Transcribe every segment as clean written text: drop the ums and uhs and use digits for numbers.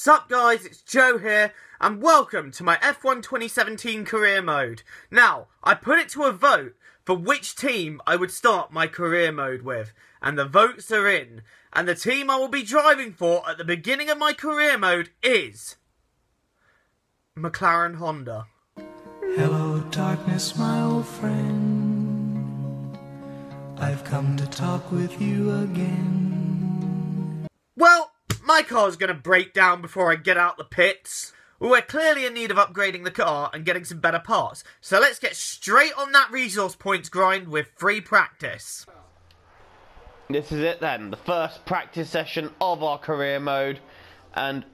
Sup guys, it's Joe here, and welcome to my F1 2017 career mode. Now, I put it to a vote for which team I would start my career mode with, and the votes are in. And the team I will be driving for at the beginning of my career mode is McLaren Honda. Hello darkness, my old friend, I've come to talk with you again. Well, my car's going to break down before I get out the pits. We're clearly in need of upgrading the car and getting some better parts. So let's get straight on that resource points grind with free practice. This is it then, the first practice session of our career mode. And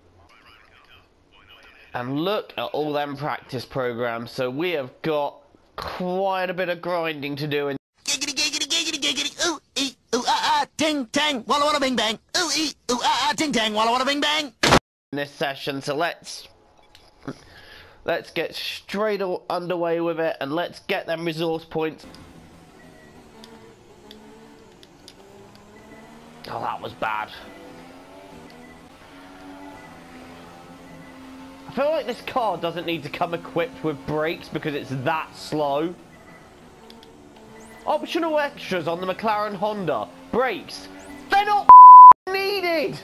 look at all them practice programs. So we have got quite a bit of grinding to do. Giggity, giggity, giggity, giggity, ooh, ee, ooh, ah, ah, ting, tang, walla, walla, bing, bang, ooh, ee, ooh, ah, ah, ting, tang, walla, walla, bing, bang. In this session, so let's get straight underway with it, and let's get them resource points. Oh, that was bad. I feel like this car doesn't need to come equipped with brakes because it's that slow. Optional extras on the McLaren Honda. Brakes. They're not needed!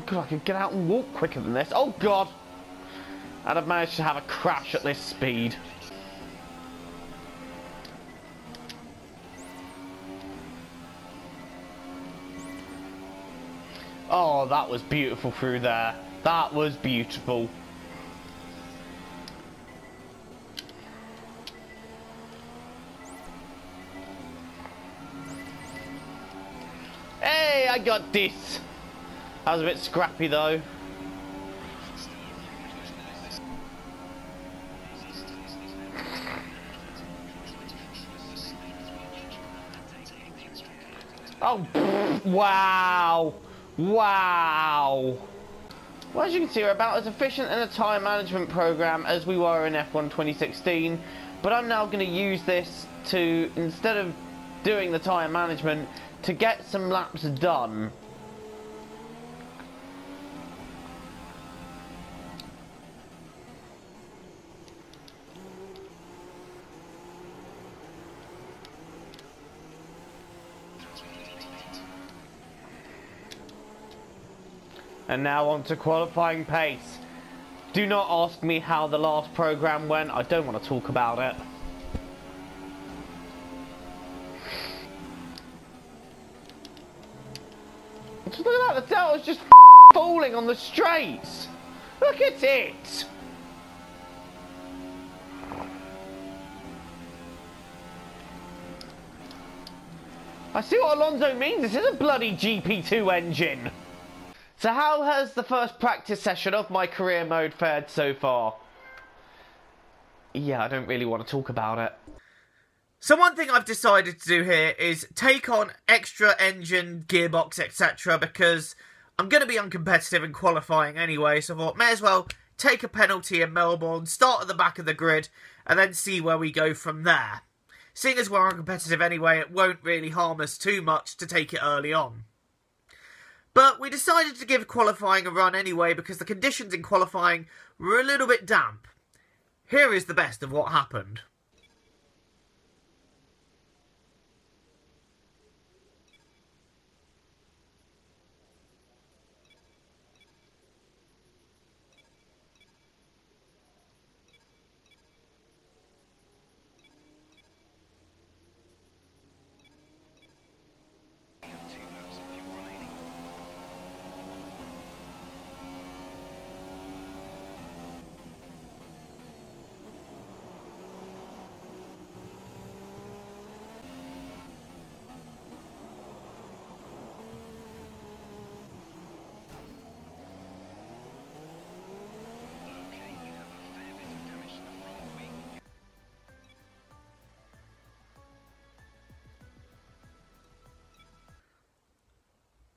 God, I could get out and walk quicker than this. Oh God! And I've managed to have a crash at this speed. Oh, that was beautiful through there. That was beautiful. Hey, I got this. That was a bit scrappy though. Oh, wow. Wow. Well, as you can see, we're about as efficient in a time management program as we were in F1 2016, but I'm now going to use this to, instead of doing the time management, to get some laps done. And now on to qualifying pace. Do not ask me how the last program went. I don't want to talk about it. Just look at that, the Delta's just falling on the straights. Look at it. I see what Alonso means. This is a bloody GP2 engine. So how has the first practice session of my career mode fared so far? Yeah, I don't really want to talk about it. So one thing I've decided to do here is take on extra engine, gearbox, etc. because I'm going to be uncompetitive in qualifying anyway, so I thought may as well take a penalty in Melbourne, start at the back of the grid, and then see where we go from there. Seeing as we're uncompetitive anyway, it won't really harm us too much to take it early on. But we decided to give qualifying a run anyway because the conditions in qualifying were a little bit damp. Here is the best of what happened.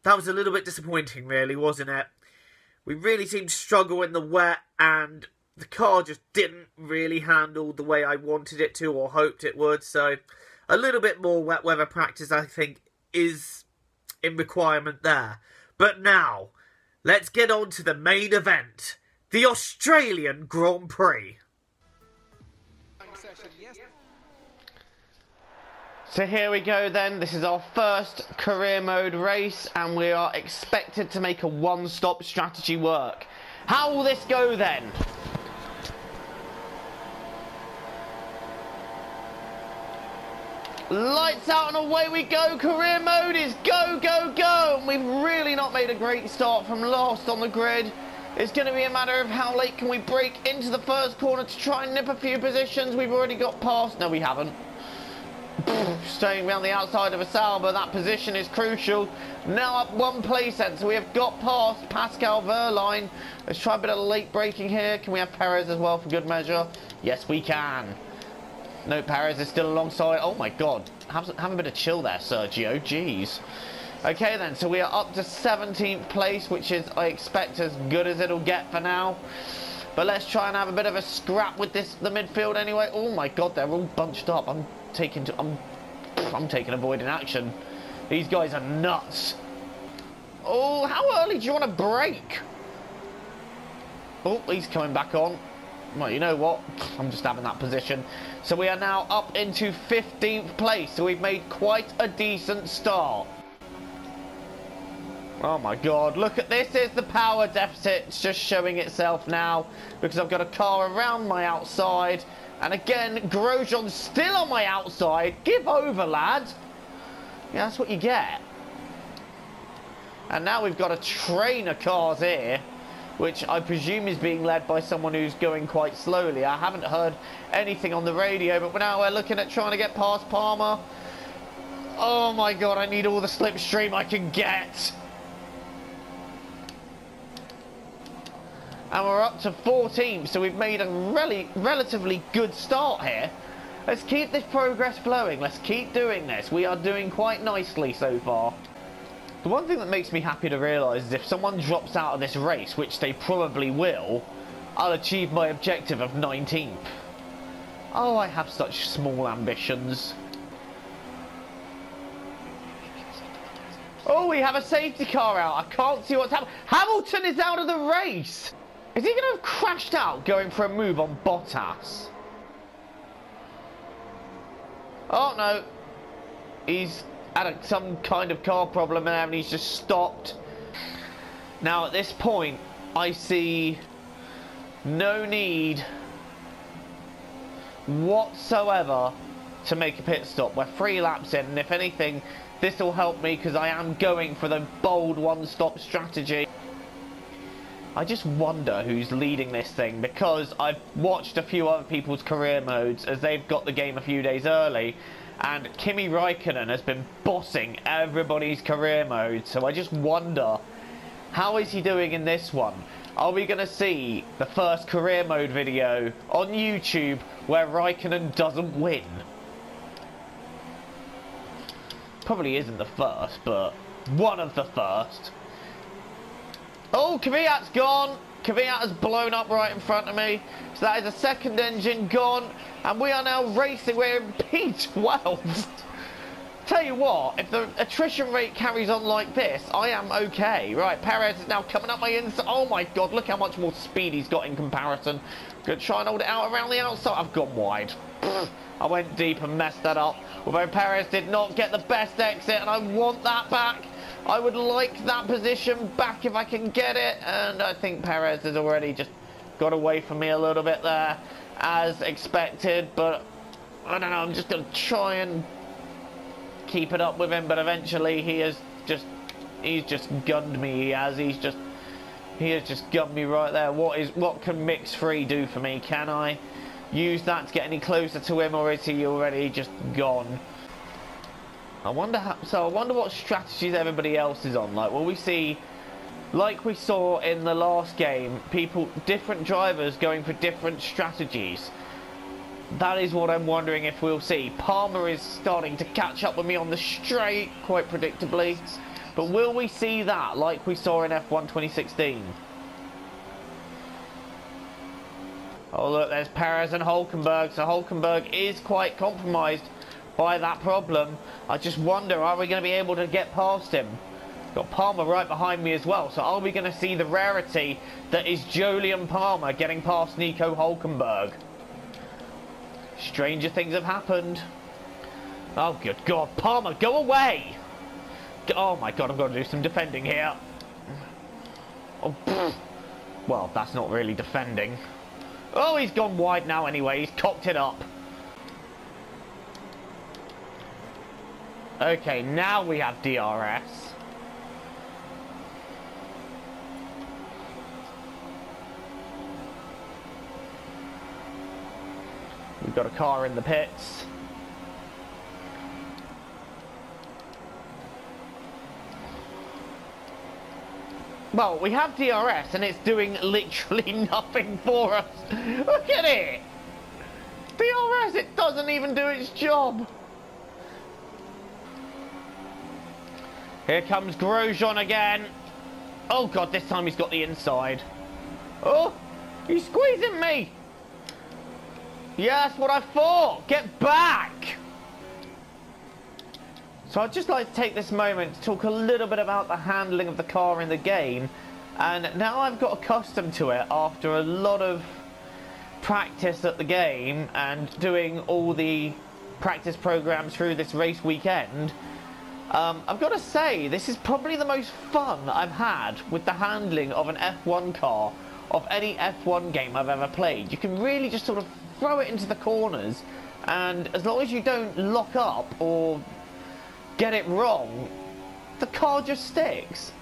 That was a little bit disappointing, really, wasn't it? We really seemed to struggle in the wet, and the car just didn't really handle the way I wanted it to or hoped it would. So a little bit more wet weather practice, I think, is in requirement there. But now, let's get on to the main event, the Australian Grand Prix. So here we go then, this is our first career mode race and we are expected to make a one-stop strategy work. How will this go then? Lights out and away we go, career mode is go, go, go! And we've really not made a great start from last on the grid. It's going to be a matter of how late can we break into the first corner to try and nip a few positions. We've already got past, no we haven't. Staying around the outside of a Sauber, that position is crucial. Now up one place then, so we have got past Pascal Wehrlein. Let's try a bit of late braking here. Can we have Perez as well for good measure? Yes, we can. No, Perez is still alongside. Oh my god, have a bit of chill there, Sergio. Jeez. Okay then, so we are up to 17th place, which is, I expect, as good as it'll get for now. But let's try and have a bit of a scrap with the midfield anyway. Oh my god, they're all bunched up. I'm taking avoiding action. These guys are nuts. Oh, how early do you want to brake? Oh, he's coming back on. Well, you know what? I'm just having that position. So we are now up into 15th place. So we've made quite a decent start. Oh my god, look at this, is the power deficit. It's just showing itself now because I've got a car around my outside. And again, Grosjean's still on my outside. Give over, lad. Yeah, that's what you get. And now we've got a train of cars here, which I presume is being led by someone who's going quite slowly. I haven't heard anything on the radio, but now we're looking at trying to get past Palmer. Oh my god, I need all the slipstream I can get. And we're up to 14th, so we've made a relatively good start here. Let's keep this progress flowing. Let's keep doing this. We are doing quite nicely so far. The one thing that makes me happy to realise is if someone drops out of this race, which they probably will, I'll achieve my objective of 19th. Oh, I have such small ambitions. Oh, we have a safety car out. I can't see what's happening. Hamilton is out of the race. Is he going to have crashed out going for a move on Bottas? Oh no. He's had some kind of car problem there and he's just stopped. Now at this point, I see no need whatsoever to make a pit stop. We're 3 laps in, and if anything, this will help me because I am going for the bold one-stop strategy. I just wonder who's leading this thing, because I've watched a few other people's career modes as they've got the game a few days early, and Kimi Raikkonen has been bossing everybody's career mode, so I just wonder, how is he doing in this one? Are we going to see the first career mode video on YouTube where Raikkonen doesn't win? Probably isn't the first, but one of the first. Oh, Kvyat's gone. Kvyat has blown up right in front of me. So that is a second engine gone. And we are now racing. We're in P12. Tell you what, if the attrition rate carries on like this, I am okay. Right, Perez is now coming up my inside. Oh my god, look how much more speed he's got in comparison. Gonna try and hold it out around the outside. I've gone wide. I went deep and messed that up. Although Perez did not get the best exit, and I want that back. I would like that position back if I can get it, and I think Perez has already just got away from me a little bit there, as expected, but I don't know, I'm just going to try and keep it up with him, but eventually he's just gunned me, he has just gunned me right there. What can Mix 3 do for me? Can I use that to get any closer to him, or is he already just gone? I wonder what strategies everybody else is on. Like, will we see, like we saw in the last game, different drivers going for different strategies? That is what I'm wondering if we'll see. Palmer is starting to catch up with me on the straight, quite predictably. But will we see that like we saw in F1 2016? Oh look, there's Perez and Hulkenberg. So Hulkenberg is quite compromised by that problem. I just wonder, are we going to be able to get past him? Got Palmer right behind me as well. So are we going to see the rarity that is Jolyon Palmer getting past Nico Hulkenberg? Stranger things have happened. Oh good God, Palmer, go away! Oh my God, I've got to do some defending here. Oh, pfft. Well, that's not really defending. Oh, he's gone wide now anyway. He's cocked it up. Okay, now we have DRS. We've got a car in the pits. Well, we have DRS and it's doing literally nothing for us. Look at it! DRS, it doesn't even do its job. Here comes Grosjean again. Oh God, this time he's got the inside. Oh, he's squeezing me. Yeah, that's what I thought. Get back. So I'd just like to take this moment to talk a little bit about the handling of the car in the game. And now I've got accustomed to it after a lot of practice at the game and doing all the practice programs through this race weekend. I've got to say, this is probably the most fun I've had with the handling of an F1 car of any F1 game I've ever played. You can really just sort of throw it into the corners, and as long as you don't lock up or get it wrong, the car just sticks.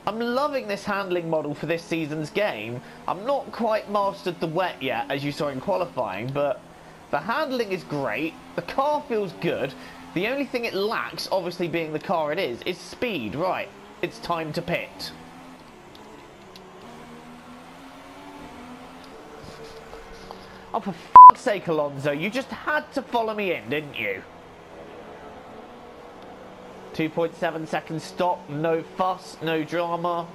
I'm loving this handling model for this season's game. I'm not quite mastered the wet yet, as you saw in qualifying, but the handling is great, the car feels good. The only thing it lacks, obviously being the car it is speed. Right, it's time to pit. Oh, for f***'s sake, Alonso, you just had to follow me in, didn't you? 2.7 second stop, no fuss, no drama.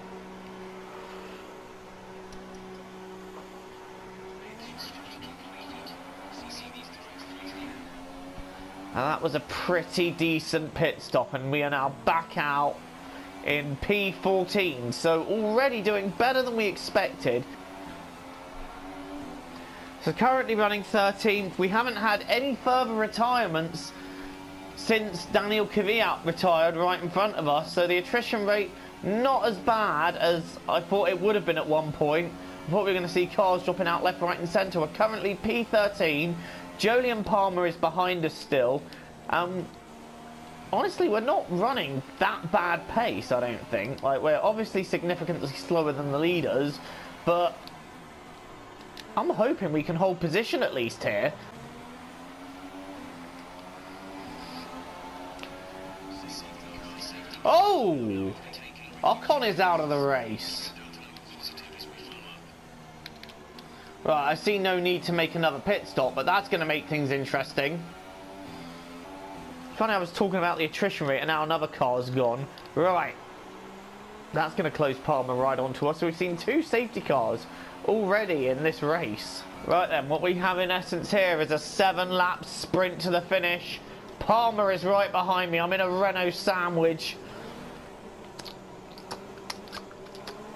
And that was a pretty decent pit stop, and we are now back out in P14. So already doing better than we expected. So currently running 13th. We haven't had any further retirements since Daniel Kvyat retired right in front of us. So the attrition rate not as bad as I thought it would have been at one point. I thought we were going to see cars dropping out left, right and centre. We're currently P13. Jolyon Palmer is behind us still. Honestly, we're not running that bad pace, I don't think. Like, we're obviously significantly slower than the leaders, but I'm hoping we can hold position at least here. Oh! Ocon is out of the race. Right, I see no need to make another pit stop, but that's going to make things interesting. Funny, I was talking about the attrition rate and now another car's gone. Right. That's going to close Palmer right onto us. So we've seen two safety cars already in this race. Right then, what we have in essence here is a 7-lap sprint to the finish. Palmer is right behind me. I'm in a Renault sandwich.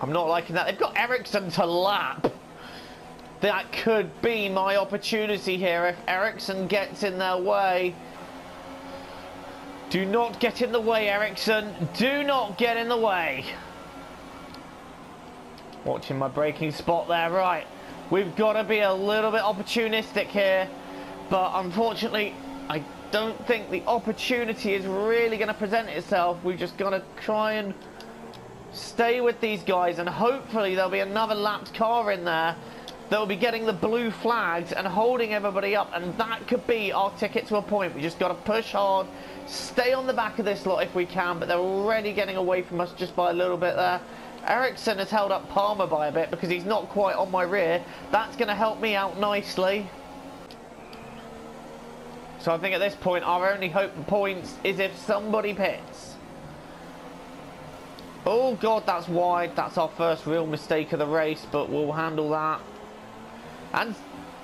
I'm not liking that. They've got Ericsson to lap. That could be my opportunity here if Ericsson gets in their way. Do not get in the way, Ericsson. Do not get in the way. Watching my braking spot there. Right. We've got to be a little bit opportunistic here. But unfortunately, I don't think the opportunity is really going to present itself. We've just got to try and stay with these guys. And hopefully there'll be another lapped car in there. They'll be getting the blue flags and holding everybody up, and that could be our ticket to a point. We just got to push hard, stay on the back of this lot if we can, but they're already getting away from us just by a little bit there. Ericsson has held up Palmer by a bit because he's not quite on my rear. That's going to help me out nicely. So I think at this point our only hope for points is if somebody pits. Oh God, that's wide. That's our first real mistake of the race, but we'll handle that. And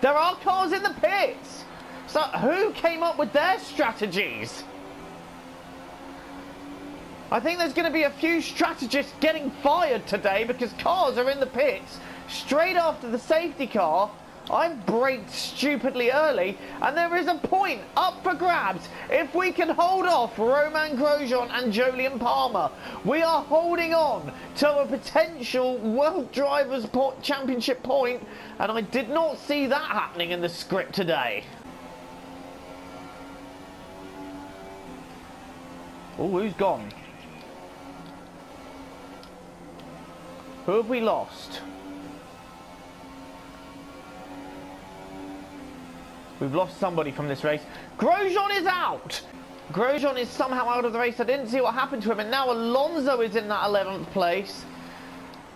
there are cars in the pits. So who came up with their strategies? I think there's going to be a few strategists getting fired today because cars are in the pits straight after the safety car. I've braked stupidly early, and there is a point up for grabs if we can hold off Romain Grosjean and Jolyon Palmer. We are holding on to a potential World Drivers' Championship point, and I did not see that happening in the script today. Oh, who's gone? Who have we lost? We've lost somebody from this race. Grosjean is out! Grosjean is somehow out of the race. I didn't see what happened to him. And now Alonso is in that 11th place.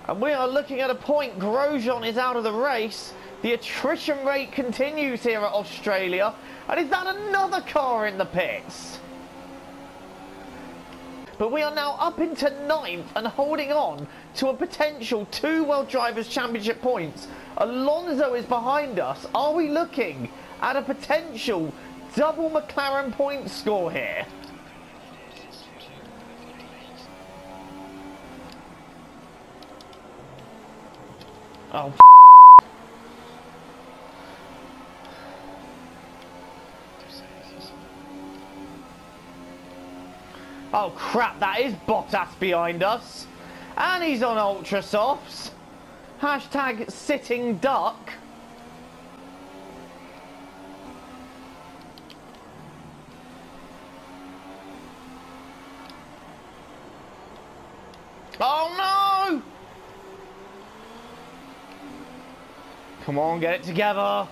And we are looking at a point. Grosjean is out of the race. The attrition rate continues here at Australia. And is that another car in the pits? But we are now up into 9th and holding on to a potential 2 World Drivers' Championship points. Alonso is behind us. Are we looking at a potential double McLaren point score here? Oh, oh crap, that is Bottas behind us. And he's on ultra softs. Hashtag sitting duck. Oh no! Come on, get it together.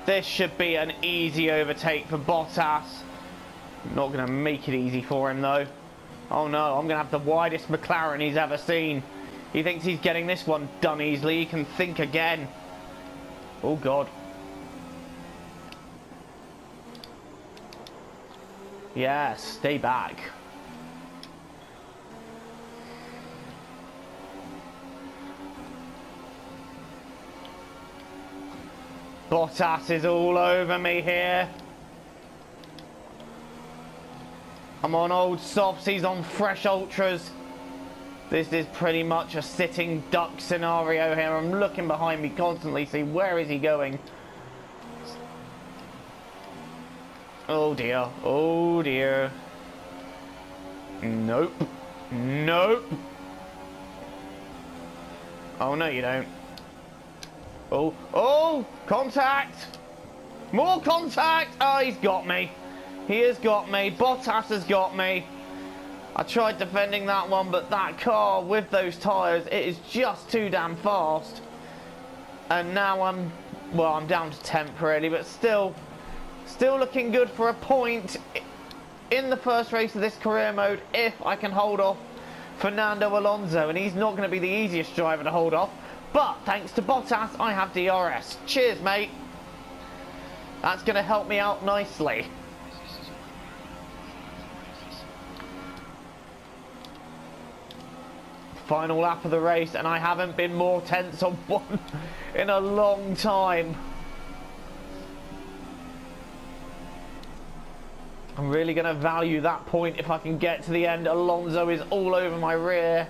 This should be an easy overtake for Bottas. Not going to make it easy for him though. Oh no, I'm going to have the widest McLaren he's ever seen. He thinks he's getting this one done easily. He can think again. Oh God. Yeah, stay back. Bottas is all over me here. I'm on old softs, he's on fresh ultras. This is pretty much a sitting duck scenario here. I'm looking behind me constantly, see where is he going. Oh dear, oh dear. Nope, nope. Oh no you don't. Oh, oh, contact! More contact! Oh, he's got me. He has got me. Bottas has got me. I tried defending that one, but that car with those tyres, it is just too damn fast. And now I'm down to 10th really, but still looking good for a point in the first race of this career mode if I can hold off Fernando Alonso. And he's not going to be the easiest driver to hold off. But thanks to Bottas, I have DRS. Cheers, mate. That's going to help me out nicely. Final lap of the race, and I haven't been more tense on one in a long time. I'm really going to value that point if I can get to the end. Alonso is all over my rear.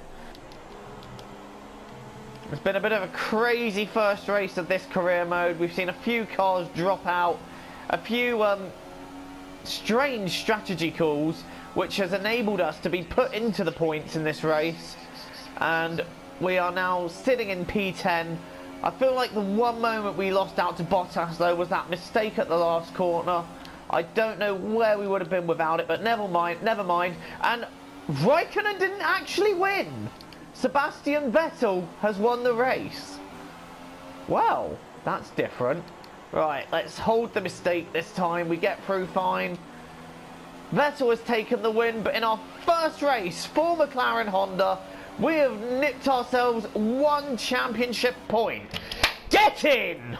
It's been a bit of a crazy first race of this career mode. We've seen a few cars drop out, a few strange strategy calls, which has enabled us to be put into the points in this race. And we are now sitting in P10. I feel like the one moment we lost out to Bottas though was that mistake at the last corner. I don't know where we would have been without it, but never mind, never mind. And Raikkonen didn't actually win. Sebastian Vettel has won the race. Well, that's different. Right, let's hold the mistake this time. We get through fine. Vettel has taken the win, but in our first race for McLaren Honda, we have nipped ourselves 1 championship point. Get in!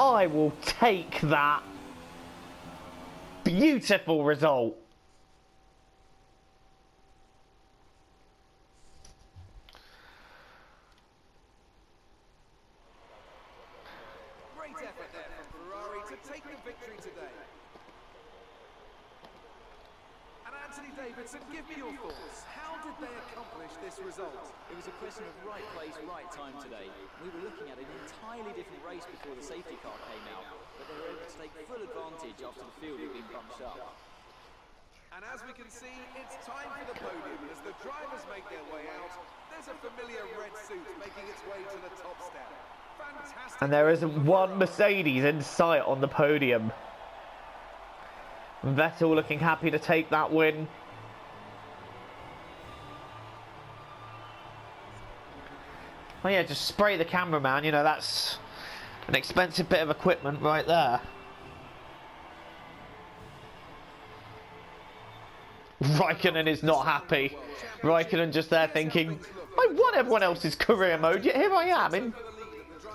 I will take that. Beautiful result. Great effort there from Ferrari to take the victory today. And Anthony Davidson, give me your thoughts. How did they accomplish this result? It was a question of right place, right time today. We were looking at an entirely different race before the safety car came out, but they were able to take full advantage after the field had been bunched up. And as we can see, it's time for the podium. As the drivers make their way out, there's a familiar red suit making its way to the top step. Fantastic. And there isn't one Mercedes in sight on the podium. Vettel looking happy to take that win. Oh yeah, just spray the cameraman, you know, that's an expensive bit of equipment right there. Raikkonen is not happy. Raikkonen just there thinking, I won everyone else's career mode, yet here I am in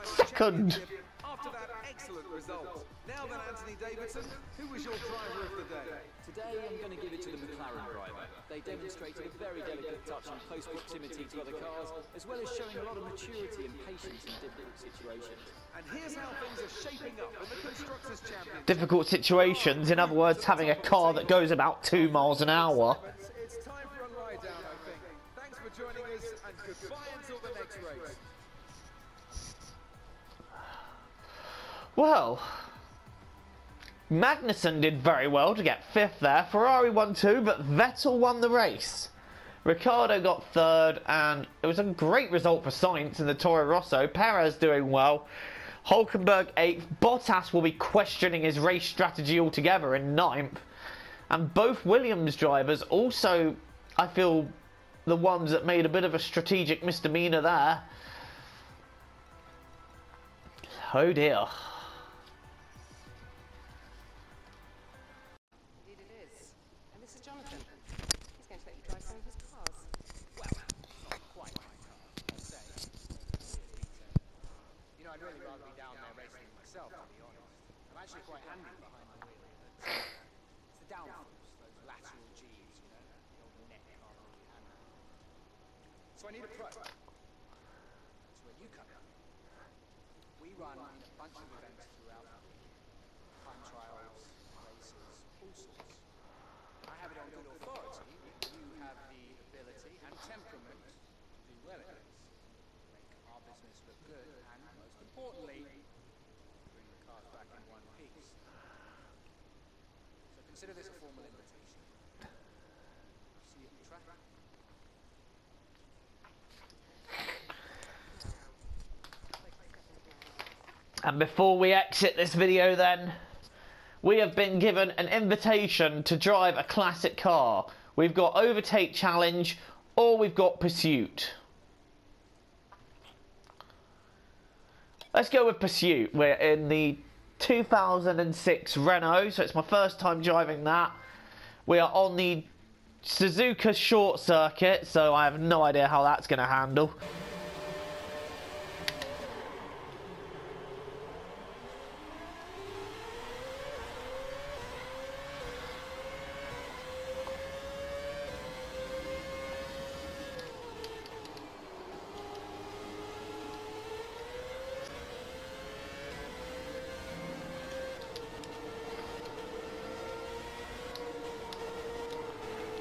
second. After that excellent result. Now then, Anthony Davidson, who was your driver of the day? Today I'm going to give it to the McLaren driver. They demonstrated a very delicate touch and close proximity to other cars, as well as showing a lot of maturity and patience in difficult situations. And here's how things are shaping up in the Constructors' Championship. Difficult situations, in other words, having a car that goes about 2 miles an hour. It's time for a lie down, I think. Thanks for joining us, and goodbye until the next race. Well, Magnussen did very well to get 5th there. Ferrari won 2, but Vettel won the race. Ricciardo got 3rd, and it was a great result for Sainz in the Toro Rosso. Perez doing well. Hulkenberg 8th. Bottas will be questioning his race strategy altogether in 9th. And both Williams drivers also, I feel, the ones that made a bit of a strategic misdemeanor there. Oh dear. I'd really rather be down there racing myself, to be honest. I'm actually quite handy behind the wheel. It's the downforce, those lateral Gs, you know, the old neck can't really handle. So I need a pro. That's where you come in. We run a bunch of events throughout the week. Time trials, races, all sorts. I have it on good authority that you have the ability and temperament to do well at this. Make our business look good and, most importantly, bring the cars back in one piece. So consider this a formal invitation. See you at the track. And before we exit this video then, we have been given an invitation to drive a classic car. We've got Overtake Challenge or we've got Pursuit. Let's go with Pursuit. We're in the 2006 Renault, so it's my first time driving that. We are on the Suzuka short circuit, so I have no idea how that's going to handle.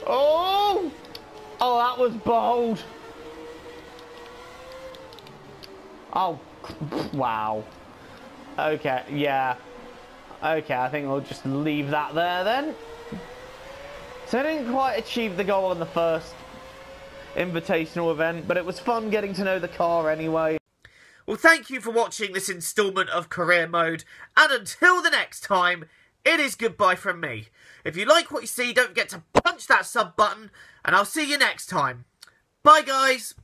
Oh! Oh, that was bold. Oh, wow. Okay, yeah. Okay, I think we'll just leave that there then. So I didn't quite achieve the goal on the first invitational event, but it was fun getting to know the car anyway. Well, thank you for watching this instalment of Career Mode, and until the next time, it is goodbye from me. If you like what you see, don't forget to punch that sub button, and I'll see you next time. Bye, guys.